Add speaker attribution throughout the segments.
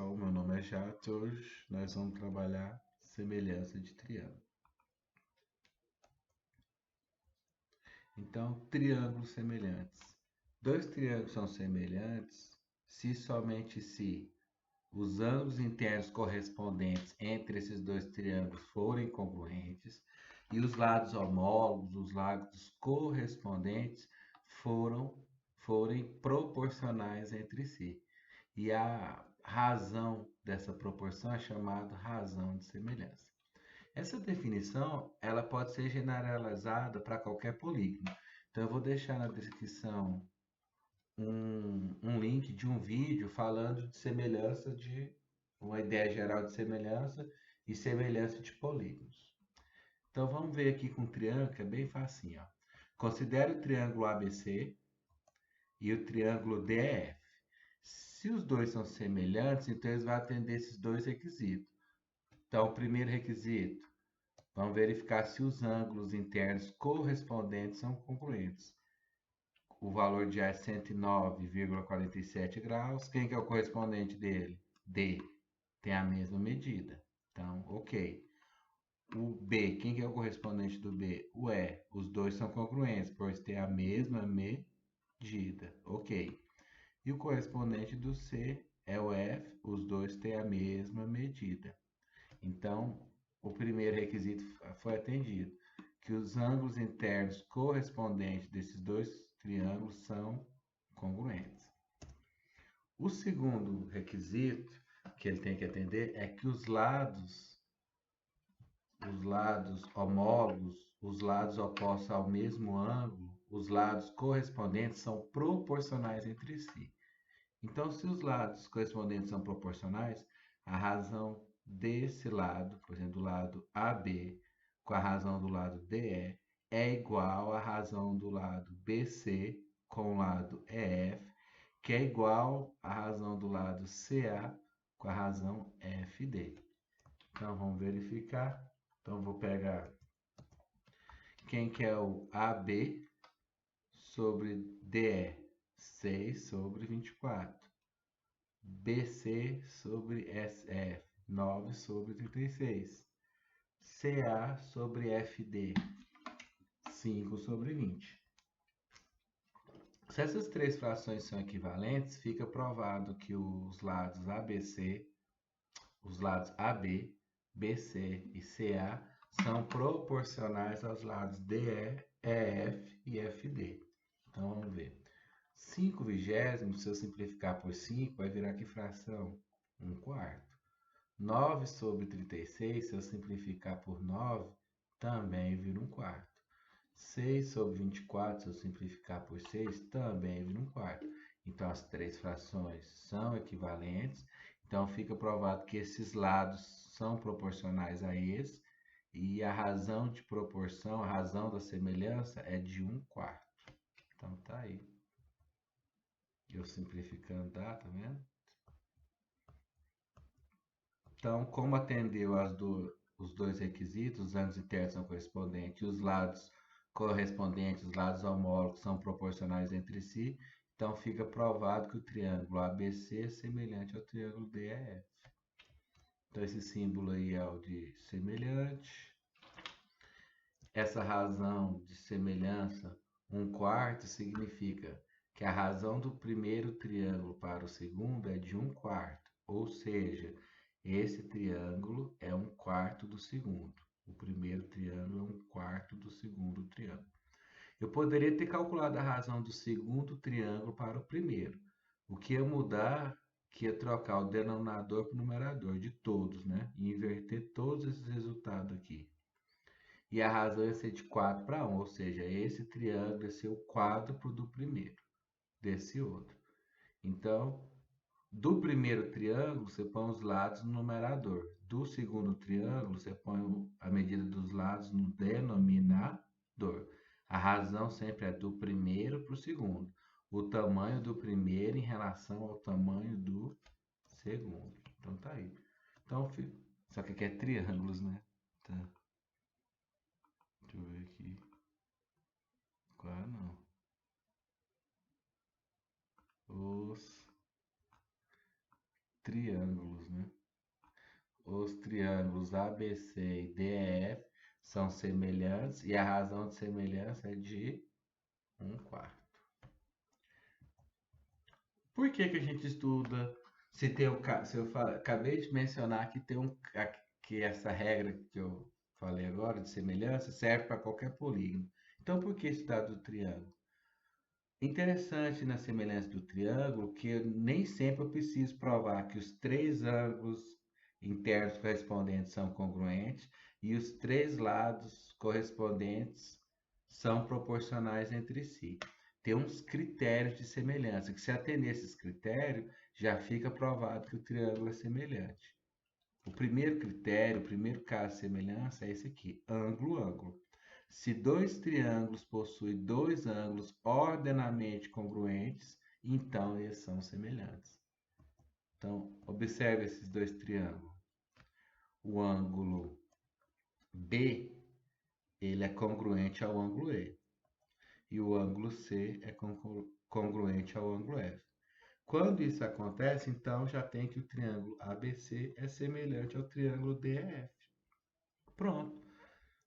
Speaker 1: pessoal, meu nome é Jato. Hoje nós vamos trabalhar semelhança de triângulo. Então, triângulos semelhantes. Dois triângulos são semelhantes se somente se os ângulos internos correspondentes entre esses dois triângulos forem congruentes e os lados homólogos, os lados correspondentes, forem proporcionais entre si. E a razão dessa proporção é chamada razão de semelhança. Essa definição ela pode ser generalizada para qualquer polígono. Então eu vou deixar na descrição um link de um vídeo falando de semelhança de uma ideia geral de semelhança e semelhança de polígonos. Então vamos ver aqui com o triângulo, que é bem facinho. Ó. Considere o triângulo ABC e o triângulo DEF. Se os dois são semelhantes, então eles vão atender esses dois requisitos. Então, o primeiro requisito, vamos verificar se os ângulos internos correspondentes são congruentes. O valor de A é 109,47 graus. Quem que é o correspondente dele? D. Tem a mesma medida. Então, ok. O B, quem que é o correspondente do B? O E. Os dois são congruentes, pois tem a mesma medida. Ok. E o correspondente do C é o F, os dois têm a mesma medida. Então, o primeiro requisito foi atendido, que os ângulos internos correspondentes desses dois triângulos são congruentes. O segundo requisito que ele tem que atender é que os lados homólogos, os lados opostos ao mesmo ângulo, os lados correspondentes são proporcionais entre si. Então, se os lados correspondentes são proporcionais, a razão desse lado, por exemplo, do lado AB, com a razão do lado DE, é igual à razão do lado BC com o lado EF, que é igual à razão do lado CA com a razão FD. Então, vamos verificar. Então, vou pegar quem que é o AB sobre DE, 6 sobre 24. BC sobre SF, 9 sobre 36. CA sobre FD, 5 sobre 20. Se essas três frações são equivalentes, fica provado que os lados ABC, os lados AB, BC e CA são proporcionais aos lados DE, EF e FD. Então vamos ver. 5 vigésimos, se eu simplificar por 5, vai virar que fração? 1/4. 9 sobre 36, se eu simplificar por 9, também vira 1/4. 6 sobre 24, se eu simplificar por 6, também vira 1/4. Então, as três frações são equivalentes. Então, fica provado que esses lados são proporcionais a esse. E a razão de proporção, a razão da semelhança é de 1/4. Então, tá aí. Eu simplificando, tá vendo? Então, como atendeu os dois requisitos, os ângulos internos são correspondentes e os lados correspondentes, os lados homólogos são proporcionais entre si, então fica provado que o triângulo ABC é semelhante ao triângulo DEF. Então, esse símbolo aí é o de semelhante. Essa razão de semelhança, 1/4, significa que a razão do primeiro triângulo para o segundo é de 1/4, ou seja, esse triângulo é 1/4 do segundo. O primeiro triângulo é 1/4 do segundo triângulo. Eu poderia ter calculado a razão do segundo triângulo para o primeiro. O que ia mudar, que ia trocar o denominador para o numerador de todos, né? E inverter todos esses resultados aqui. E a razão ia ser de 4/1, ou seja, esse triângulo ia ser o quádruplo do primeiro, desse outro. Então, do primeiro triângulo, você põe os lados no numerador. Do segundo triângulo, você põe a medida dos lados no denominador. A razão sempre é do primeiro para o segundo. O tamanho do primeiro em relação ao tamanho do segundo. Então tá aí. Então, só que aqui é triângulos, né? Tá. Deixa eu ver aqui. Claro não. Os triângulos. os triângulos ABC e DEF são semelhantes e a razão de semelhança é de 1/4. Por que que a gente estuda se tem se eu acabei de mencionar que que essa regra que eu falei agora de semelhança serve para qualquer polígono. Então, por que estudar do triângulo? Interessante na semelhança do triângulo que nem sempre eu preciso provar que os três ângulos internos correspondentes são congruentes e os três lados correspondentes são proporcionais entre si. Tem uns critérios de semelhança, que se atender esses critérios, já fica provado que o triângulo é semelhante. O primeiro critério, o primeiro caso de semelhança é esse aqui, ângulo-ângulo. Se dois triângulos possuem dois ângulos ordenamente congruentes, então eles são semelhantes. Então, observe esses dois triângulos. O ângulo B, ele é congruente ao ângulo E. E o ângulo C é congruente ao ângulo F. Quando isso acontece, então já tem que o triângulo ABC é semelhante ao triângulo DEF. Pronto.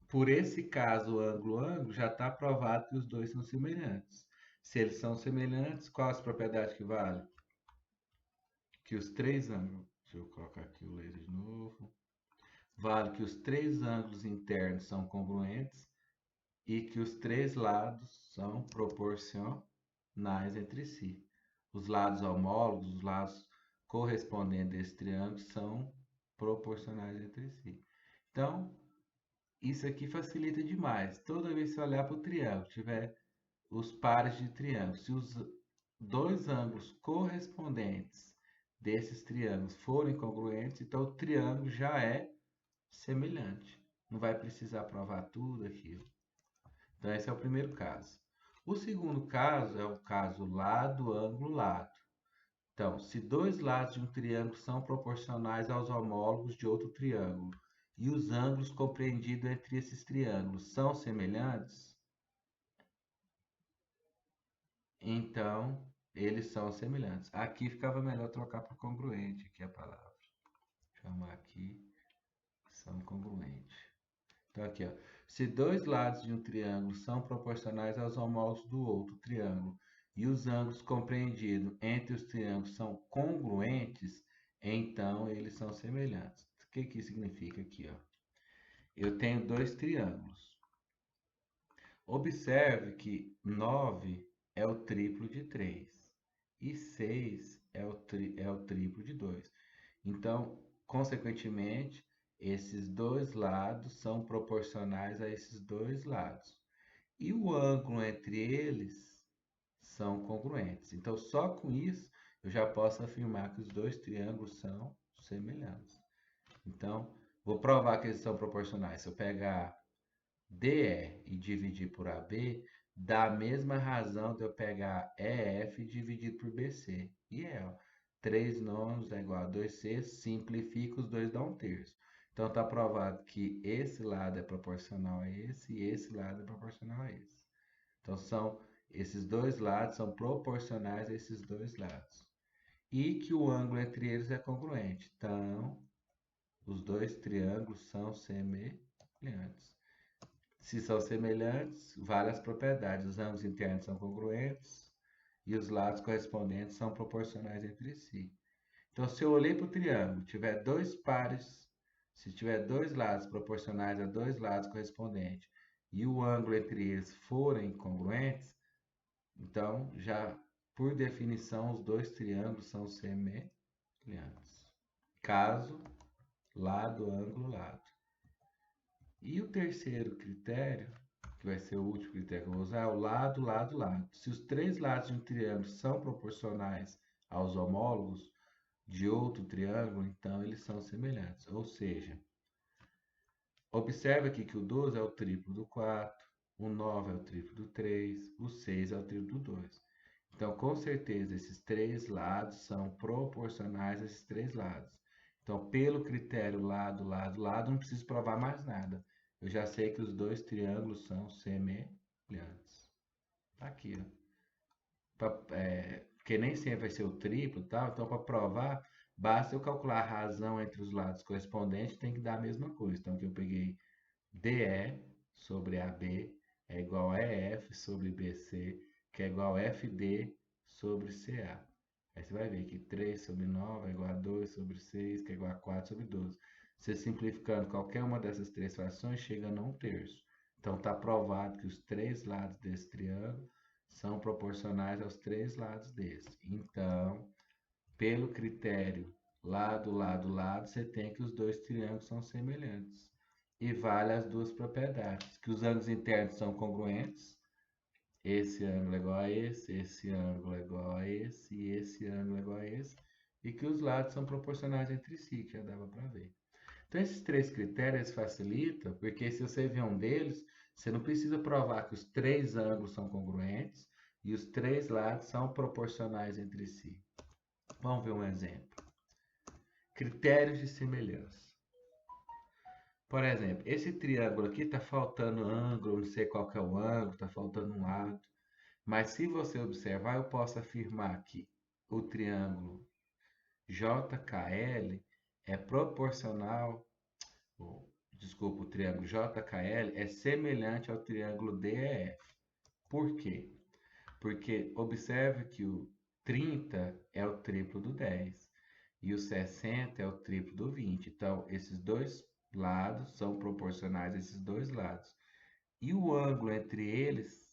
Speaker 1: Por esse caso, ângulo-ângulo, já está provado que os dois são semelhantes. Se eles são semelhantes, qual as propriedades que vale? Que os três ângulos... Deixa eu colocar aqui o laser de novo. Vale que os três ângulos internos são congruentes e que os três lados são proporcionais entre si. Os lados homólogos, os lados correspondentes desse triângulo são proporcionais entre si. Então, isso aqui facilita demais. Toda vez que você olhar para o triângulo, tiver os pares de triângulo, se os dois ângulos correspondentes desses triângulos forem congruentes, então o triângulo já é semelhante. Não vai precisar provar tudo aquilo. Então, esse é o primeiro caso. O segundo caso é o caso lado, ângulo, lado. Então, se dois lados de um triângulo são proporcionais aos homólogos de outro triângulo e os ângulos compreendidos entre esses triângulos são semelhantes, então eles são semelhantes. Aqui ficava melhor trocar por congruente, aqui a palavra. Chamar aqui, são congruentes. Então, aqui, ó. Se dois lados de um triângulo são proporcionais aos homólogos do outro triângulo e os ângulos compreendidos entre os triângulos são congruentes, então eles são semelhantes. O que que significa aqui, ó? Eu tenho dois triângulos. Observe que 9 é o triplo de 3 e 6 é o triplo de 2. Então, consequentemente, esses dois lados são proporcionais a esses dois lados. E o ângulo entre eles são congruentes. Então, só com isso, eu já posso afirmar que os dois triângulos são semelhantes. Então, vou provar que eles são proporcionais. Se eu pegar DE e dividir por AB, dá a mesma razão de eu pegar EF e dividir por BC. E ó, 3 nonos é igual a 2C, simplifica, os dois dá 1/3. Então, está provado que esse lado é proporcional a esse e esse lado é proporcional a esse. Então, esses dois lados são proporcionais a esses dois lados. E que o ângulo entre eles é congruente. Então, os dois triângulos são semelhantes. Se são semelhantes, vale as propriedades. Os ângulos internos são congruentes e os lados correspondentes são proporcionais entre si. Então, se eu olhei para o triângulo, tiver dois pares, se tiver dois lados proporcionais a dois lados correspondentes e o ângulo entre eles forem congruentes, então, já por definição, os dois triângulos são semelhantes. Caso, lado, ângulo, lado. E o terceiro critério, que vai ser o último critério que eu vou usar, é o lado, lado, lado. Se os três lados de um triângulo são proporcionais aos homólogos de outro triângulo, então eles são semelhantes. Ou seja, observe aqui que o 12 é o triplo do 4, o 9 é o triplo do 3, o 6 é o triplo do 2. Então, com certeza, esses três lados são proporcionais a esses três lados. Então, pelo critério lado, lado, lado, não preciso provar mais nada. Eu já sei que os dois triângulos são semelhantes. Tá aqui, ó. Porque nem sempre vai ser o triplo, tá? Então, para provar, Basta eu calcular a razão entre os lados correspondentes, tem que dar a mesma coisa. Então, aqui eu peguei DE sobre AB é igual a EF sobre BC, que é igual a FD sobre CA. Aí você vai ver que 3 sobre 9 é igual a 2 sobre 6, que é igual a 4 sobre 12. Você simplificando qualquer uma dessas três frações, chega a 1/3. Então, está provado que os três lados desse triângulo são proporcionais aos três lados desse. Então, pelo critério lado, lado, lado, você tem que os dois triângulos são semelhantes. E vale as duas propriedades, que os ângulos internos são congruentes, esse ângulo é igual a esse ângulo é igual a esse, e esse ângulo é igual a esse, e que os lados são proporcionais entre si, que já dava para ver. Então, esses três critérios facilitam, porque se você vê um deles, você não precisa provar que os três ângulos são congruentes e os três lados são proporcionais entre si. Vamos ver um exemplo. Critérios de semelhança. Por exemplo, esse triângulo aqui está faltando ângulo, não sei qual que é o ângulo, está faltando um lado. Mas se você observar, eu posso afirmar que o triângulo JKL é proporcional, desculpa, o triângulo JKL é semelhante ao triângulo DEF. Por quê? Porque observe que o 30 é o triplo do 10 e o 60 é o triplo do 20. Então, esses dois lados são proporcionais a esses dois lados. E o ângulo entre eles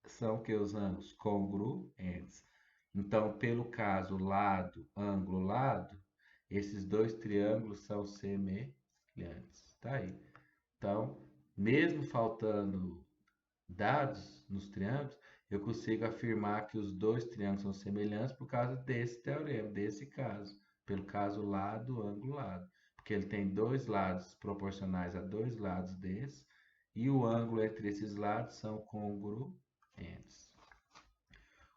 Speaker 1: são que os ângulos congruentes. Então, pelo caso lado, ângulo, lado, esses dois triângulos são semelhantes. Tá aí. Então, mesmo faltando dados nos triângulos, eu consigo afirmar que os dois triângulos são semelhantes por causa desse teorema, desse caso, pelo caso lado, ângulo, lado, porque ele tem dois lados proporcionais a dois lados desse, e o ângulo entre esses lados são congruentes.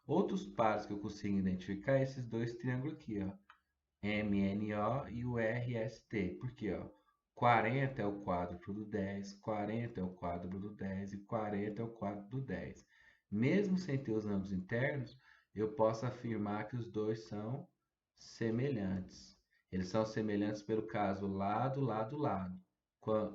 Speaker 1: Outros pares que eu consigo identificar é esses dois triângulos aqui, ó, MNO e o RST, porque ó, 40 é o quádruplo do 10, 40 é o quádruplo do 10 e 40 é o quádruplo do 10. Mesmo sem ter os ângulos internos, eu posso afirmar que os dois são semelhantes. Eles são semelhantes pelo caso lado, lado, lado,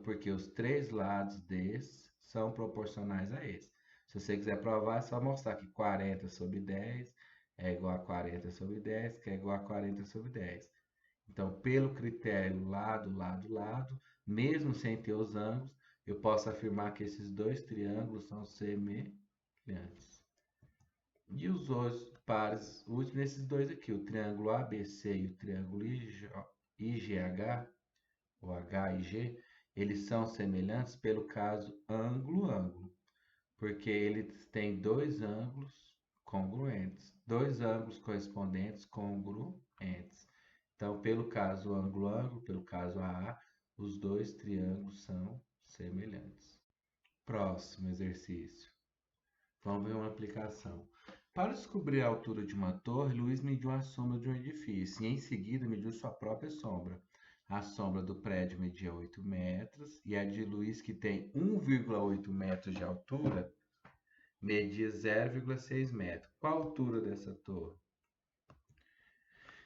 Speaker 1: porque os três lados desse são proporcionais a esse. Se você quiser provar, é só mostrar que 40 sobre 10 é igual a 40 sobre 10, que é igual a 40 sobre 10. Então, pelo critério lado, lado, lado, mesmo sem ter os ângulos, eu posso afirmar que esses dois triângulos são semelhantes. E os outros pares úteis nesses dois aqui, o triângulo ABC e o triângulo IGH, ou HIG, eles são semelhantes pelo caso ângulo-ângulo, porque eles têm dois ângulos congruentes, dois ângulos correspondentes congruentes. Então, pelo caso ângulo-ângulo, pelo caso AA, os dois triângulos são semelhantes. Próximo exercício. Vamos ver uma aplicação. Para descobrir a altura de uma torre, Luiz mediu a sombra de um edifício e, em seguida, mediu sua própria sombra. A sombra do prédio media 8 metros e a de Luiz, que tem 1,8 metros de altura, media 0,6 metros. Qual a altura dessa torre?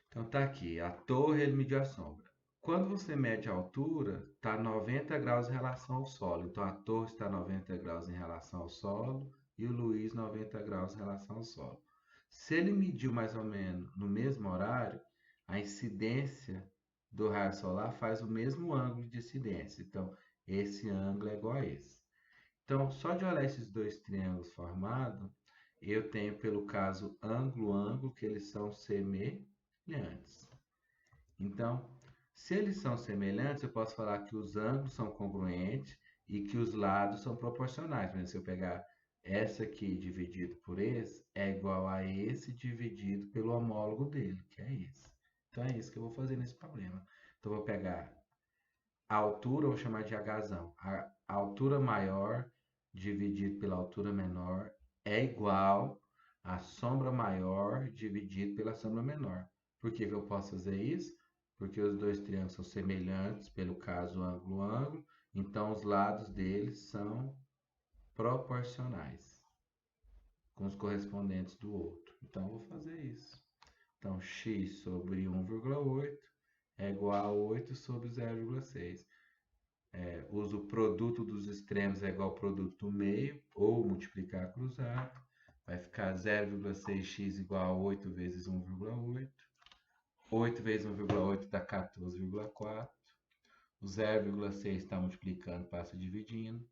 Speaker 1: Então tá aqui, a torre ele mediu a sombra. Quando você mede a altura, está 90 graus em relação ao solo. Então a torre está 90 graus em relação ao solo e o Luiz 90 graus em relação ao solo. Se ele mediu mais ou menos no mesmo horário, a incidência do raio solar faz o mesmo ângulo de incidência. Então esse ângulo é igual a esse. Então, só de olhar esses dois triângulos formados, eu tenho pelo caso ângulo-ângulo que eles são semelhantes. Então, se eles são semelhantes, eu posso falar que os ângulos são congruentes e que os lados são proporcionais. Mas se eu pegar essa aqui dividido por esse, é igual a esse dividido pelo homólogo dele, que é esse. Então, é isso que eu vou fazer nesse problema. Então, eu vou pegar a altura, eu vou chamar de Hzão. A altura maior dividido pela altura menor é igual a sombra maior dividido pela sombra menor. Por que que eu posso fazer isso? Porque os dois triângulos são semelhantes, pelo caso ângulo-ângulo, então os lados deles são proporcionais com os correspondentes do outro. Então, eu vou fazer isso. Então, x sobre 1,8 é igual a 8 sobre 0,6. Uso o produto dos extremos é igual ao produto do meio, ou multiplicar cruzado. Vai ficar 0,6x igual a 8 vezes 1,8. 8 vezes 1,8 dá 14,4. O 0,6 está multiplicando, passa dividindo.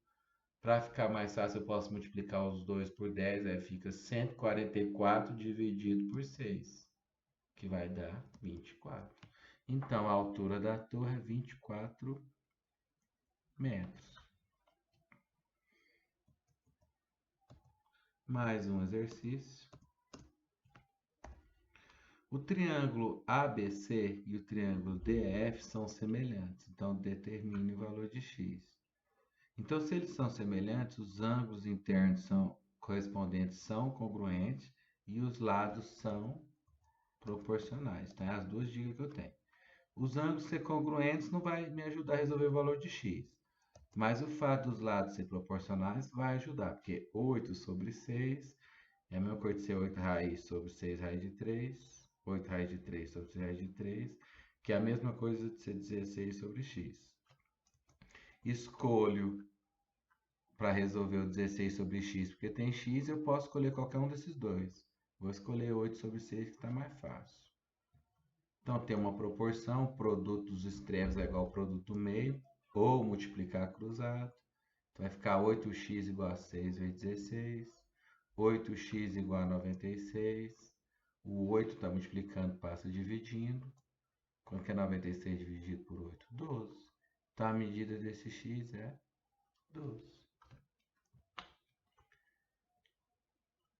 Speaker 1: Para ficar mais fácil, eu posso multiplicar os dois por 10, aí fica 144 dividido por 6, que vai dar 24. Então, a altura da torre é 24 metros. Mais um exercício. O triângulo ABC e o triângulo DF são semelhantes, então determine o valor de x. Então, se eles são semelhantes, os ângulos internos correspondentes são congruentes e os lados são proporcionais. Tá? As duas dicas que eu tenho. Os ângulos ser congruentes não vai me ajudar a resolver o valor de x. Mas o fato dos lados ser proporcionais vai ajudar, porque 8 sobre 6 é a mesma coisa de ser 8 raiz sobre 6 raiz de 3. 8 raiz de 3 sobre 6 raiz de 3, que é a mesma coisa de ser 16 sobre x. Escolho para resolver o 16 sobre x, porque tem x, eu posso escolher qualquer um desses dois. Vou escolher 8 sobre 6, que está mais fácil. Então, tem uma proporção, o produto dos extremos é igual ao produto do meio, ou multiplicar cruzado. Então, vai ficar 8x igual a 6 vezes 16, 8x igual a 96. O 8 está multiplicando, passa dividindo. Quanto que é 96 dividido por 8? 12. Então, a medida desse x é 12.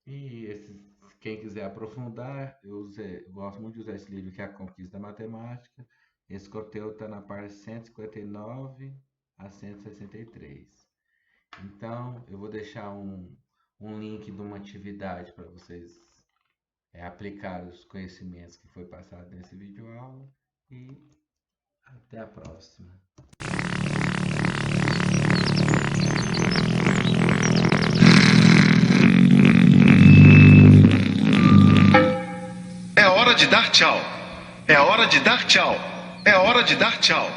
Speaker 1: E quem quiser aprofundar, eu gosto muito de usar esse livro que é A Conquista da Matemática. Esse conteúdo está na página 159 a 163. Então, eu vou deixar um link de uma atividade para vocês aplicar os conhecimentos que foi passado nesse vídeo aula e até a próxima.
Speaker 2: É hora de dar tchau. É hora de dar tchau. É hora de dar tchau.